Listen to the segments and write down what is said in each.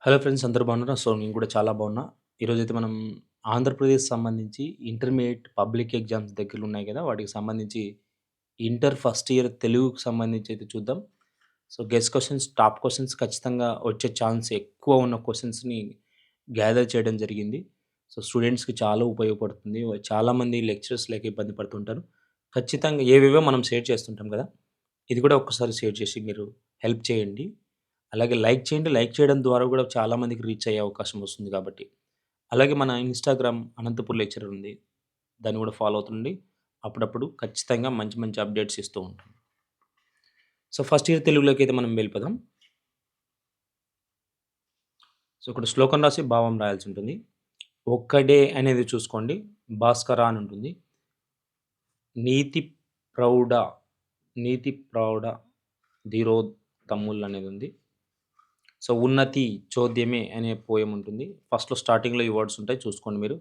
Hello friends, అందరూ బాగున్నారా? So, నేను కూడా చాలా బాగున్నా. ఈరోజైతే మనం ఆంధ్రప్రదేశ్ సంబంధించి ఇంటర్మీడియేట్ పబ్లిక్ ఎగ్జామ్స్ దగ్గరలున్నాయి గదా! వాటికి సంబంధించి ఇంటర్ ఫస్ట్ ఇయర్ తెలుగుకి సంబంధించి అయితే చూద్దాం. So, guess questions, top questions ఖచ్చితంగా వచ్చే ఛాన్స్ ఎక్కువ ఉన్న క్వెషన్స్‌ని గ్యాదర్ చేయడం జరిగింది. సో, స్టూడెంట్స్‌కి చాలా ఉపయోగపడుతుంది. చాలామంది లెక్చరర్స్ లేక ఇబ్బంది పడుతుంటారు. ఖచ్చితంగా ఏవేవో మనం షేర్ చేస్తుంటాం గదా! ఇది కూడా ఒక్కసారి షేర్ చేసి మీరు హెల్ప్ చేయండి. అలాగే లైక్ చేయండి. లైక్ చేయడం ద్వారా గూడా చాలా మందికి రీచ్ అయ్యే అవకాశం వస్తుంది కాబట్టి. అలాగే మన ఇన్‌స్టాగ్రామ్ అనంతపూర్ లెక్చరర్ ఉంది. దాన్ని గూడా ఫాలో అవుతుండండి. అప్పుడప్పుడు ఖచ్చితంగా మంచి మంచి అప్డేట్స్ ఇస్తూ ఉంటాం. సో, ఫస్ట్ ఇయర్ తెలుగులోకైతే మనం వెళ్ళిపోదాం. సో, ఇక్కడ శ్లోకం రాసి భావం రాయాల్సుంటుంది. ఒక్కడే అనేది చూసుకోండి. భాస్కర అని ఉంటుంది. నీతి ప్రౌఢ, నీతి ప్రౌఢ ధీరోత్తముల్ అనేది ఉంది. సో, 'ఉన్నతి చోద్యమే' అనే పోయెమ్ ఉంటుంది. ఫస్ట్‌లో స్టార్టింగ్‌లో ఈ వర్డ్స్ ఉంటాయి చూసుకోండి మీరు.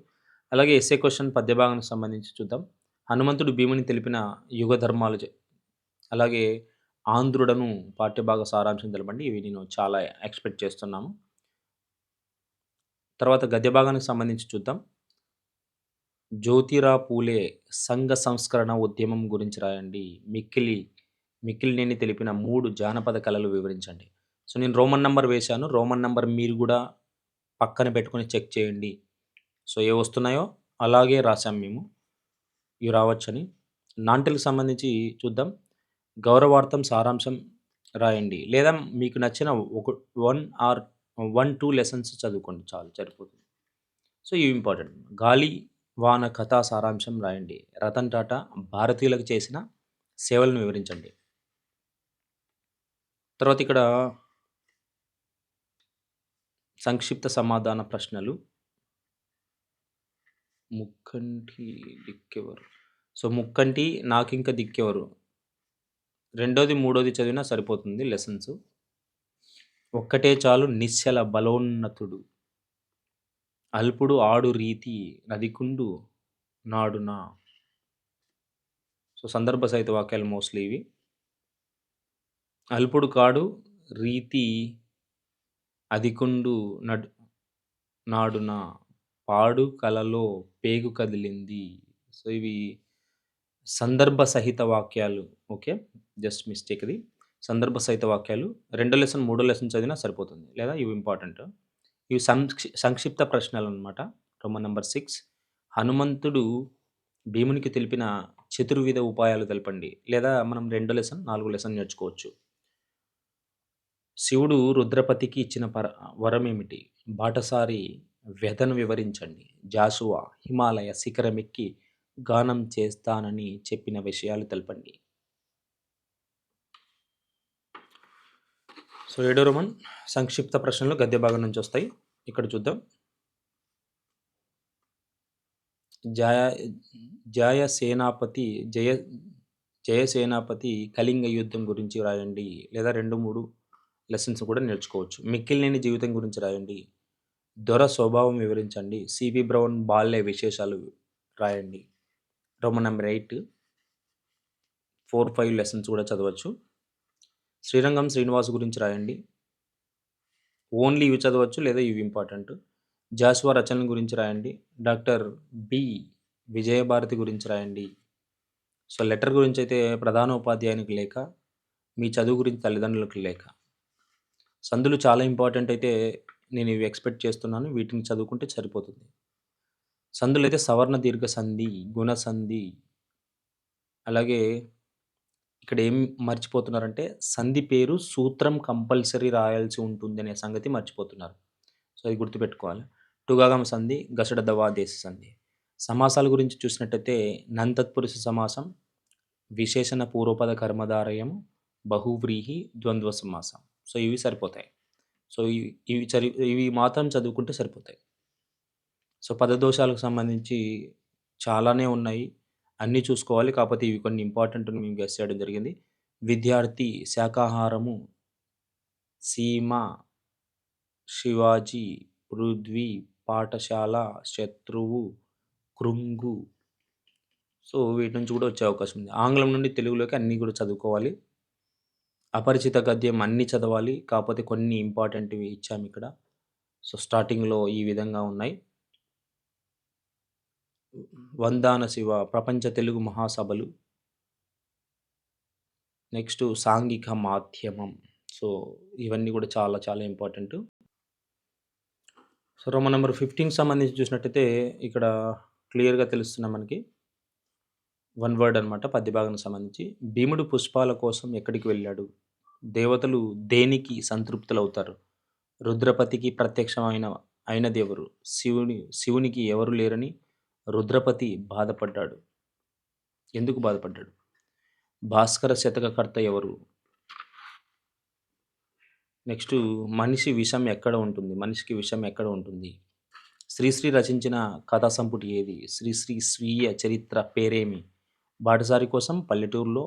అలాగే ఎస్సే క్వెషన్ పద్య భాగానికి సంబంధించి చూద్దాం. హనుమంతుడు భీముని తెలిపిన యుగ ధర్మాలు అలాగే ఆంధ్రుడను పాఠ్యభాగ సారాంశం తెలపండి. ఇవి నేను చాలా ఎక్స్‌పెక్ట్ చేస్తున్నాము. తర్వాత గద్య భాగానికి సంబంధించి చూద్దాం. జ్యోతిరావు పూలే సంఘ సంస్కరణ ఉద్యమం గురించి రాయండి. మిక్కిలినేని తెలిపిన 3 జానపద కళలు వివరించండి. సో, నేను రోమన్ నంబర్ వేశాను. రోమన్ నంబర్ మీరు గూడా పక్కన పెట్టుకొని చెక్ చేయండి. సో, ఏవొస్తున్నాయో అలాగే రాసాం మేము. ఇవి రావచ్చని. నాంటెల్‌కి సంబంధించి చూద్దాం. గౌరవార్థం, సారాంశం రాయండి. లేదా మీకు నచ్చిన 1 ఆర్ 1, 2 లెసన్స్ చదువుకోండి చాలు సరిపోతుంది. సో, ఇవి ఇంపార్టెంట్. గాలి, వాన కథా సారాంశం రాయండి. రతన్ టాటా భారతీయులకు చేసిన సేవలను వివరించండి. తర్వాత ఇక్కడ సంక్షిప్త సమాధాన ప్రశ్నలు. ముక్కంటి దిక్కెవరు? సో, ముక్కంటి నాకింక దిక్కెవరు? రెండోది, మూడోది చదివినా సరిపోతుంది లెసన్స్. ఒక్కటే చాలు నిశ్చల బలోన్నతుడు. అల్పుడు ఆడు రీతి నదికుండు నాడున. సో, సందర్భ సహిత వాక్యాలు మోస్ట్‌లీ ఇవి. అల్పుడు కాడు రీతి అదికుండు నాడున పాడు కలలో పేగు కదిలింది. సో, ఇవి సందర్భ సహిత వాక్యాలు. ఓకే. జస్ట్ మిస్టేక్ ఇది. సందర్భ సహిత వాక్యాలు. రెండో లెసన్, మూడో లెసన్ చదివినా సరిపోతుంది. లేదా ఇవి ఇంపార్టెంట్. ఇవి సంక్షిప్త ప్రశ్నలనమాట. రోమన్ నంబర్ 6 హనుమంతుడు భీమునికి తెలిపిన చతుర్విధ ఉపాయాలు తెలపండి. లేదా మనం రెండో లెసన్, నాలుగో లెసన్ నేర్చుకోవచ్చు. శివుడు రుద్రపతికి ఇచ్చిన వరమేమిటి? బాటసారి వ్యధను వివరించండి. జాషువా హిమాలయ శిఖరమెక్కి గానం చేస్తానని చెప్పిన విషయాలు తెలపండి. సో, ఏడో రోమన్ సంక్షిప్త ప్రశ్నలు గద్య భాగం నుంచి వస్తాయి. ఇక్కడ చూద్దాం. జయ జయ సేనాపతి జయ జయసేనాపతి కళింగ యుద్ధం గురించి రాయండి. లేదా 2, 3 లెసన్స్ కూడా నేర్చుకోవచ్చు. మిక్కిలినేని జీవితం గురించి రాయండి. దొర స్వభావం వివరించండి. సిపి బ్రౌన్ బాల్య విశేషాలు రాయండి. రోమన్ నంబర్ 8 4, 5 లెసన్స్ కూడా చదవచ్చు. శ్రీరంగం శ్రీనివాస్ గురించి రాయండి. ఓన్లీ ఇవి చదవచ్చు లేదా ఇవి ఇంపార్టెంట్. జాషువా రచనల గురించి రాయండి. Doctor B. విజయభారతి గురించి రాయండి. సో, లెటర్ గురించైతే ప్రధానోపాధ్యాయునికి లేఖ, మీ చదువు గురించి తల్లిదండ్రులకు లేఖ. సందులు చాలా ఇంపార్టెంట్ అయితే నేను ఇవి ఎక్స్‌పెక్ట్ చేస్తున్నాను. వీటిని చదువుకుంటే సరిపోతుంది. సందులైతే సవర్ణ దీర్ఘ సంధి, గుణ సంధి, అలాగే ఇక్కడ ఏం మర్చిపోతున్నారంటే సంధి పేరు సూత్రం కంపల్సరీ రాయాల్సి ఉంటుంది అనే సంగతి మర్చిపోతున్నారు. సో, అది గుర్తుపెట్టుకోవాలి. టుగాగమ సంధి, గసడ దవాదేశ సంధి. సమాసాల గురించి చూసినట్టయితే నంతత్పురుష సమాసం, విశేషణ పూర్వపద కర్మధారయం, బహువ్రీహి, ద్వంద్వ సమాసం. సో, ఇవి సరిపోతాయి. సో, ఇవి మాత్రం చదువుకుంటే సరిపోతాయి. సో, పదదోషాలకు సంబంధించి చాలానే ఉన్నాయి. అన్నీ చూసుకోవాలి. కాపోతే ఇవి కొన్ని ఇంపార్టెంట్‌ని మేము గెస్ చేయడం జరిగింది. విద్యార్థి, శాకాహారము, సీమ, శివాజీ, పృథ్వీ, పాఠశాల, శత్రువు, కృంగు. సో, వీటి నుంచి కూడా వచ్చే అవకాశం ఉంది. ఆంగ్లం నుండి తెలుగులోకి అన్నీ కూడా చదువుకోవాలి. అపరిచిత గద్యం అన్నీ చదవాలి. కాపోతే కొన్ని ఇంపార్టెంట్‌వి ఇచ్చామిక్కడ. సో, స్టార్టింగ్‌లో ఈ విధంగా ఉన్నాయి. 'వందాన శివ', ప్రపంచ తెలుగు మహాసభలు, నెక్స్టు సాంఘిక మాధ్యమం. సో, ఇవన్నీ కూడా చాలా చాలా ఇంపార్టెంటు. సో, రోమన్ నంబర్ 15కి సంబంధించి చూసినట్టయితే ఇక్కడ క్లియర్‌గా తెలుస్తున్నాయి మనకి. వన్ వర్డ్ అనమాట పద్య భాగానికి సంబంధించి. భీముడు పుష్పాల కోసం ఎక్కడికి వెళ్ళాడు? దేవతలు దేనికి సంతృప్తులవుతారు? రుద్రపతికి అయినదెవరు? శివునికి ఎవరు లేరని రుద్రపతి బాధపడ్డాడు. ఎందుకు బాధపడ్డాడు? భాస్కర శతకకర్త ఎవరు? నెక్స్టు మనిషి విషం ఎక్కడ ఉంటుంది? మనిషికి విషం ఎక్కడ ఉంటుంది? శ్రీశ్రీ రచించిన కథా సంపుటి ఏది? శ్రీశ్రీ స్వీయ చరిత్ర పేరేమి? బాటసారి కోసం పల్లెటూరులో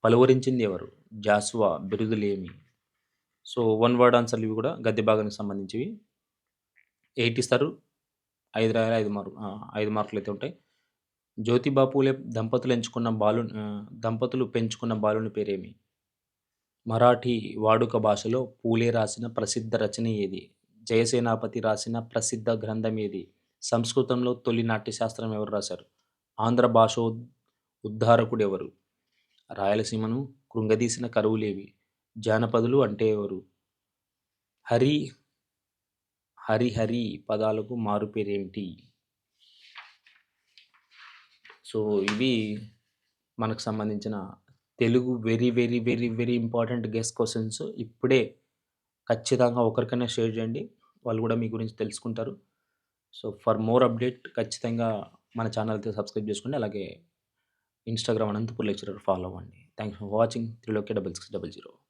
పలువరించింది ఎవరు? జాషువా బిరుదులేమి? సో, వన్ వర్డ్ ఆన్సర్‌లు ఇవి కూడా గద్య భాగానికి సంబంధించివి. 8 ఇస్తారు. 5 రాయాలి. 5 మార్కులైతే ఉంటాయి. జ్యోతిబా పూలే దంపతులు పెంచుకున్న బాలుని పేరేమి? మరాఠీ వాడుక భాషలో పూలే రాసిన ప్రసిద్ధ రచన ఏది? జయసేనాపతి రాసిన ప్రసిద్ధ గ్రంథం ఏది? సంస్కృతంలో తొలి నాట్యశాస్త్రం ఎవరు రాశారు? ఆంధ్ర ఉద్ధారకుడెవరు? రాయలసీమను కృంగదీసిన కరువులేవి? జానపదులు అంటే ఎవరు? హరి, హరిహరి పదాలకు మారుపేరేమిటి? సో, ఇవి మనకు సంబంధించిన Telugu very, very, very, very important guess questions. ఇప్పుడే ఖచ్చితంగా ఒకరికైనా షేర్ చేయండి. వాళ్ళు కూడా మీ గురించి తెలుసుకుంటారు. సో, ఫర్ మోర్ అప్డేట్ ఖచ్చితంగా మన ఛానల్‌కి సబ్స్క్రైబ్ చేసుకోండి. అలాగే ఇన్‌స్టాగ్రామ్ అనంతపూర్ లెక్చరర్ ఫాలో అవ్వండి. Thanks for watching. 3 డబల్ 600.